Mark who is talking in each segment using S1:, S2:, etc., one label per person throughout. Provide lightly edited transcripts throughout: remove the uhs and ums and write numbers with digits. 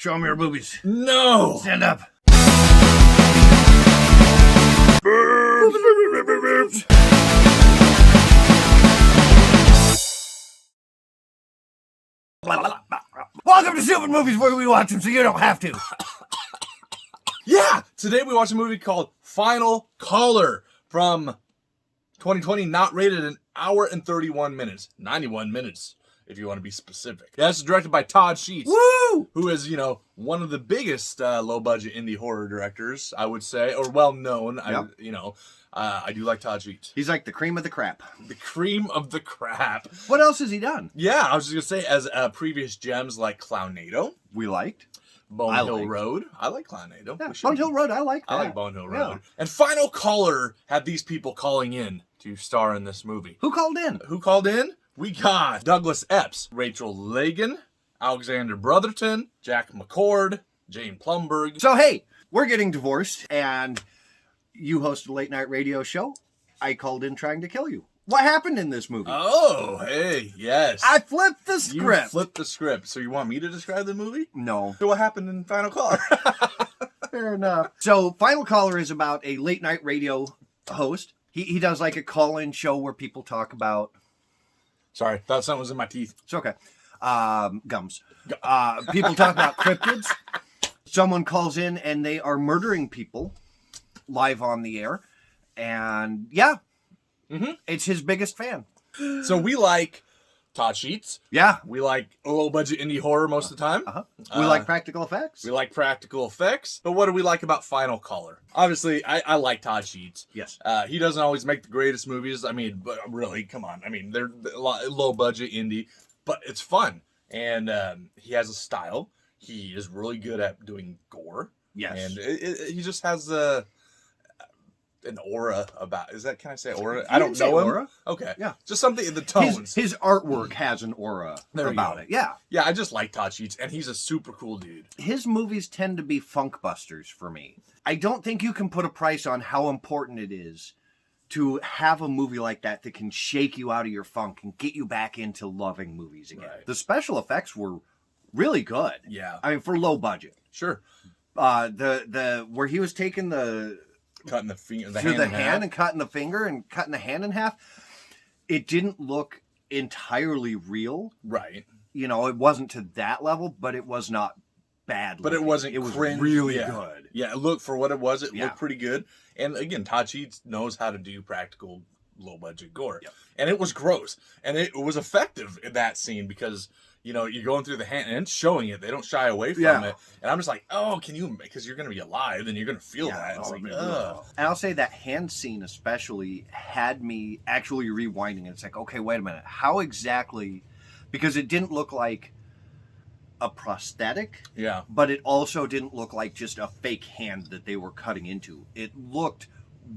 S1: Show them your boobies.
S2: No!
S1: Stand up. Welcome to Stupid Movies, where we watch them so you don't have to.
S2: Yeah! Today we watched a movie called Final Caller from 2020, not rated an hour and 31 minutes. 91 minutes, if you want to be specific. Yeah, this is directed by Todd Sheets.
S1: Woo!
S2: Who is, one of the biggest low-budget indie horror directors, I would say, or well-known.
S1: Yep.
S2: I do like Todd Sheets.
S1: He's like the cream of the crap.
S2: The cream of the crap.
S1: What else has he done?
S2: Yeah, I was just going to say, as previous gems like Clownado.
S1: We liked.
S2: Bone Hill Road. I like Clownado.
S1: Yeah, Bone Hill Road, I like that.
S2: I like Bone Hill Road. Yeah. And Final Caller had these people calling in to star in this movie.
S1: Who called in?
S2: Who called in? We got Douglas Epps, Rachel Lagan, Alexander Brotherton, Jack McCord, Jane Plumberg.
S1: So, hey, we're getting divorced, and you host a late-night radio show. I called in trying to kill you. What happened in this movie?
S2: Oh, hey, yes.
S1: I flipped the script.
S2: You flipped the script. So you want me to describe the movie?
S1: No.
S2: So what happened in Final Caller?
S1: Fair enough. So Final Caller is about a late night radio host. He does like a call-in show where people talk about...
S2: Sorry, thought something was in my teeth.
S1: It's okay. Gums. People talk about cryptids. Someone calls in and they are murdering people live on the air. And yeah. Mm-hmm. It's his biggest fan.
S2: So we like Todd Sheets.
S1: Yeah.
S2: We like low-budget indie horror most of the time.
S1: Uh-huh. We like practical effects.
S2: We like practical effects. But what do we like about Final Caller? Obviously, I like Todd Sheets.
S1: Yes.
S2: He doesn't always make the greatest movies. I mean, but really, come on. I mean, they're low-budget indie, but it's fun. And he has a style. He is really good at doing gore.
S1: Yes.
S2: And he just has an aura about. Can I say aura? I don't know him.
S1: Aura.
S2: Okay.
S1: Yeah.
S2: Just something in the tones.
S1: His artwork has an aura about it. Yeah.
S2: Yeah, I just like Todd Sheets, and he's a super cool dude.
S1: His movies tend to be funk busters for me. I don't think you can put a price on how important it is to have a movie like that can shake you out of your funk and get you back into loving movies again. Right. The special effects were really good.
S2: Yeah.
S1: I mean, for low budget.
S2: Sure.
S1: The where he was taking
S2: cutting the finger,
S1: hand and cutting the finger and cutting the hand in half. It didn't look entirely real.
S2: Right.
S1: It wasn't to that level, but it was not bad.
S2: But it wasn't.
S1: It was
S2: cringe.
S1: really good.
S2: Yeah, it looked for what it was. It looked pretty good. And again, Todd Sheets knows how to do practical, low budget gore. Yep. And it was gross, and it was effective in that scene because. You're going through the hand and it's showing it. They don't shy away from it. And I'm just like, oh, can you? Because you're going to be alive and you're going to feel that. It's like, ugh.
S1: And I'll say that hand scene especially had me actually rewinding. It's like, okay, wait a minute. How exactly? Because it didn't look like a prosthetic.
S2: Yeah.
S1: But it also didn't look like just a fake hand that they were cutting into. It looked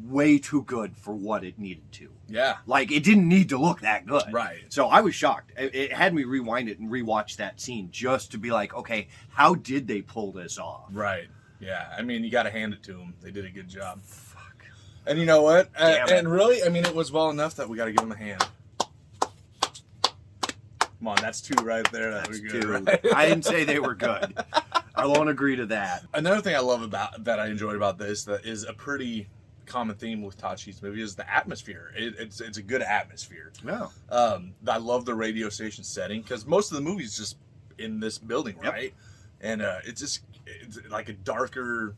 S1: way too good for what it needed to.
S2: Yeah.
S1: Like, it didn't need to look that good.
S2: Right.
S1: So I was shocked. It had me rewind it and rewatch that scene just to be like, okay, how did they pull this off?
S2: Right. Yeah. I mean, you got to hand it to them. They did a good job.
S1: Fuck.
S2: And you know what? And really, I mean, it was well enough that we got to give them a hand. Come on, that's two right there. That's good,
S1: two.
S2: Right?
S1: I didn't say they were good. I won't agree to that.
S2: Another thing I love that I enjoyed about this that is a pretty common theme with Todd Sheets' movie is the atmosphere. It's a good atmosphere.
S1: Yeah.
S2: I love the radio station setting because most of the movie's just in this building, right? And it's like a darker,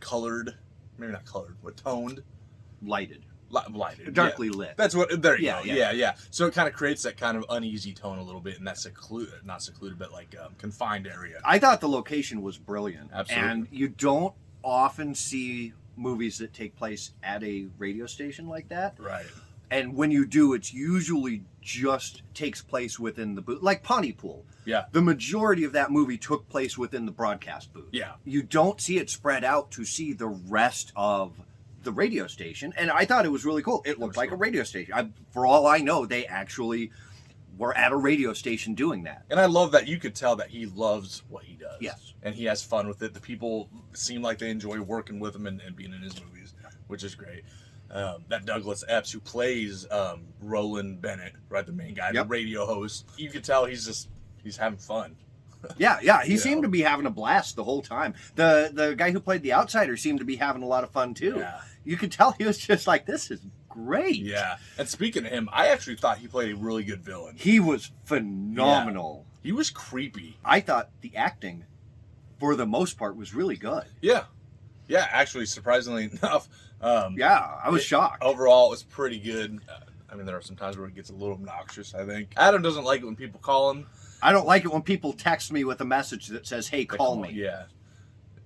S2: colored, maybe not colored, but toned,
S1: lighted,
S2: darkly
S1: lit.
S2: That's what. There you go.
S1: Yeah.
S2: Yeah. So it kind of creates that kind of uneasy tone a little bit in that not secluded, but like confined area.
S1: I thought the location was brilliant.
S2: Absolutely.
S1: And you don't often see movies that take place at a radio station like that.
S2: Right.
S1: And when you do, it's usually just takes place within the booth. Like Pontypool.
S2: Yeah.
S1: The majority of that movie took place within the broadcast booth.
S2: Yeah.
S1: You don't see it spread out to see the rest of the radio station. And I thought it was really cool. It looked like a radio station. For all I know, they actually were at a radio station doing that.
S2: And I love that you could tell that he loves what he does.
S1: Yes.
S2: And he has fun with it. The people seem like they enjoy working with him and being in his movies, which is great. That Douglas Epps, who plays Roland Bennett, right, the main guy, the radio host, you could tell he's having fun.
S1: Yeah. He seemed to be having a blast the whole time. The guy who played the outsider seemed to be having a lot of fun too.
S2: Yeah.
S1: You could tell he was just like, this is great.
S2: Yeah. And speaking of him, I actually thought he played a really good villain.
S1: He was phenomenal.
S2: Yeah. He was creepy.
S1: I thought the acting, for the most part, was really good.
S2: Yeah. Yeah, actually, surprisingly enough.
S1: I was shocked.
S2: Overall, it was pretty good. I mean, there are some times where it gets a little obnoxious, I think. Adam doesn't like it when people call him.
S1: I don't like it when people text me with a message that says, hey, call me.
S2: Yeah.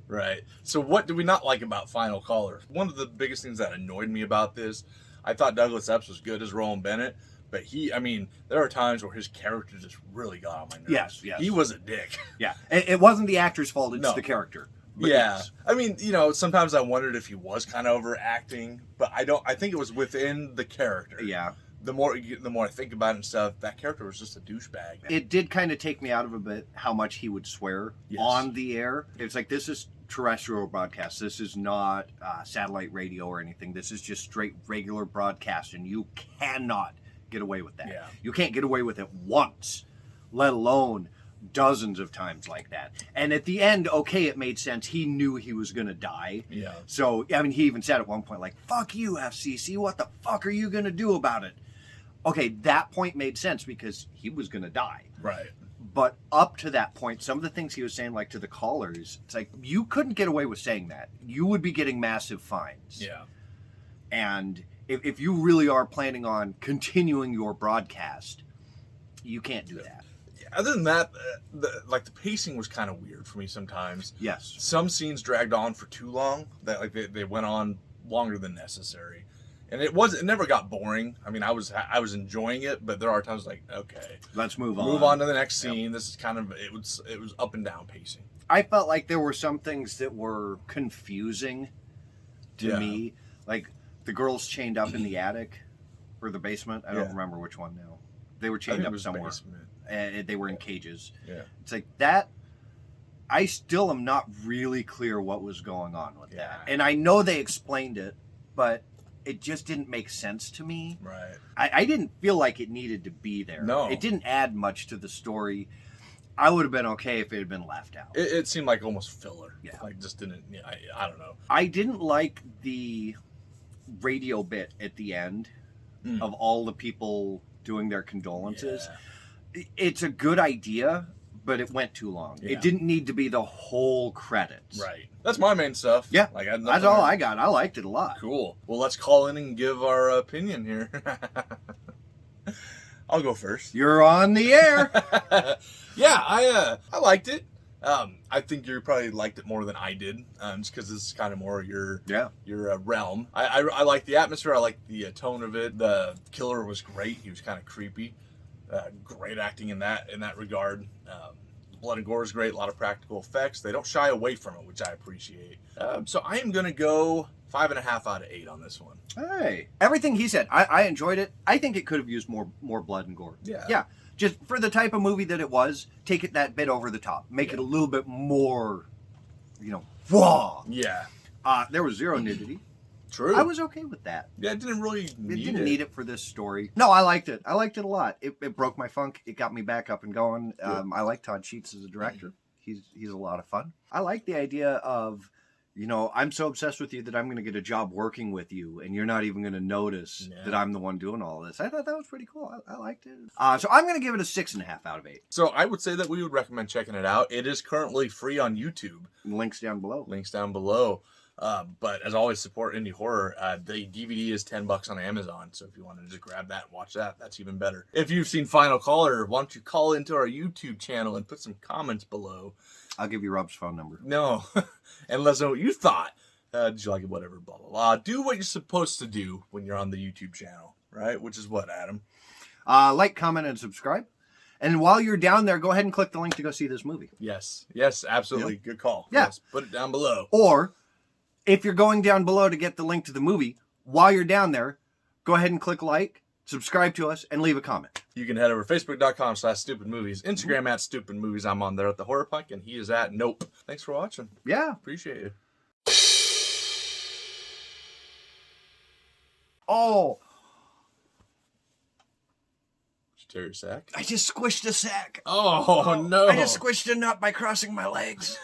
S2: Right. So what do we not like about Final Caller? One of the biggest things that annoyed me about this, I thought Douglas Epps was good as Roland Bennett, but there are times where his character just really got on my nerves.
S1: Yes.
S2: He was a dick.
S1: Yeah. It wasn't the actor's fault, it's the character.
S2: But yeah. Yes. I mean, sometimes I wondered if he was kind of overacting, but I think it was within the character.
S1: Yeah.
S2: The more I think about it and stuff, that character was just a douchebag.
S1: It did kind of take me out of a bit how much he would swear on the air. It's like, this is terrestrial broadcast. This is not satellite radio or anything. This is just straight regular broadcast, and you cannot get away with that.
S2: Yeah.
S1: You can't get away with it once, let alone dozens of times like that. And at the end, okay, it made sense. He knew he was going to die.
S2: Yeah.
S1: So, I mean, he even said at one point, like, fuck you, FCC. What the fuck are you going to do about it? Okay, that point made sense because he was going to die.
S2: Right.
S1: But up to that point, some of the things he was saying, like to the callers, it's like, you couldn't get away with saying that. You would be getting massive fines.
S2: Yeah.
S1: And if you really are planning on continuing your broadcast, you can't do that.
S2: Other than that, the pacing was kind of weird for me sometimes.
S1: Yes.
S2: Some scenes dragged on for too long. That they went on longer than necessary, and it never got boring. I mean, I was enjoying it, but there are times like, okay,
S1: let's move on.
S2: Move on to the next scene. Yep. This is kind of it was up and down pacing.
S1: I felt like there were some things that were confusing to me, like the girls chained up in the attic or the basement. I don't remember which one now. They were chained up somewhere. Basement. And they were in cages. Yeah. It's like that. I still am not really clear what was going on with that. And I know they explained it, but it just didn't make sense to me.
S2: Right.
S1: I didn't feel like it needed to be there.
S2: No.
S1: It didn't add much to the story. I would have been okay if it had been left out.
S2: It seemed like almost filler. Yeah. Like just didn't, I don't know.
S1: I didn't like the radio bit at the end of all the people doing their condolences. Yeah. It's a good idea, but it went too long. Yeah. It didn't need to be the whole credits.
S2: Right. That's my main stuff.
S1: Yeah. That's all I got. I liked it a lot.
S2: Cool. Well, let's call in and give our opinion here. I'll go first.
S1: You're on the air.
S2: Yeah, I liked it. I think you probably liked it more than I did, just because this is kind of more your realm. I like the atmosphere. I like the tone of it. The killer was great. He was kind of creepy. Great acting in that regard. Blood and gore is great. A lot of practical effects. They don't shy away from it, which I appreciate. So I am gonna go 5.5 out of 8 on this one.
S1: Hey, everything he said, I enjoyed it. I think it could have used more blood and gore. Yeah. Just for the type of movie that it was, take it that bit over the top. Make it a little bit more, whoa.
S2: Yeah.
S1: There was zero nudity.
S2: True.
S1: I was okay with that.
S2: Yeah, it didn't really
S1: need it for this story. No, I liked it. I liked it a lot. It broke my funk. It got me back up and going. I like Todd Sheets as a director. He's a lot of fun. I like the idea of, I'm so obsessed with you that I'm going to get a job working with you, and you're not even going to notice that I'm the one doing all this. I thought that was pretty cool. I liked it. So I'm going to give it a 6.5 out of 8.
S2: So I would say that we would recommend checking it out. It is currently free on YouTube.
S1: Links down below.
S2: But as always, support indie horror. The DVD is $10 on Amazon, so if you want to just grab that and watch that, that's even better. If you've seen Final Caller, why don't you call into our YouTube channel and put some comments below.
S1: I'll give you Rob's phone number.
S2: No, and let us know what you thought. Did you like it? Whatever, blah, blah, blah. Do what you're supposed to do when you're on the YouTube channel, right? Which is what, Adam?
S1: Like, comment, and subscribe. And while you're down there, go ahead and click the link to go see this movie.
S2: Yes, absolutely. Yep. Good call.
S1: Yeah.
S2: Yes, put it down below.
S1: Or if you're going down below to get the link to the movie, while you're down there, go ahead and click like, subscribe to us, and leave a comment.
S2: You can head over to Facebook.com/StoopidMovies, Instagram @StoopidMovies. I'm on there at the Horror Punk, and he is at Nope. Thanks for watching.
S1: Yeah.
S2: Appreciate you.
S1: Oh.
S2: carry a sack?
S1: I just squished a sack.
S2: Oh, no.
S1: I just squished a nut by crossing my legs.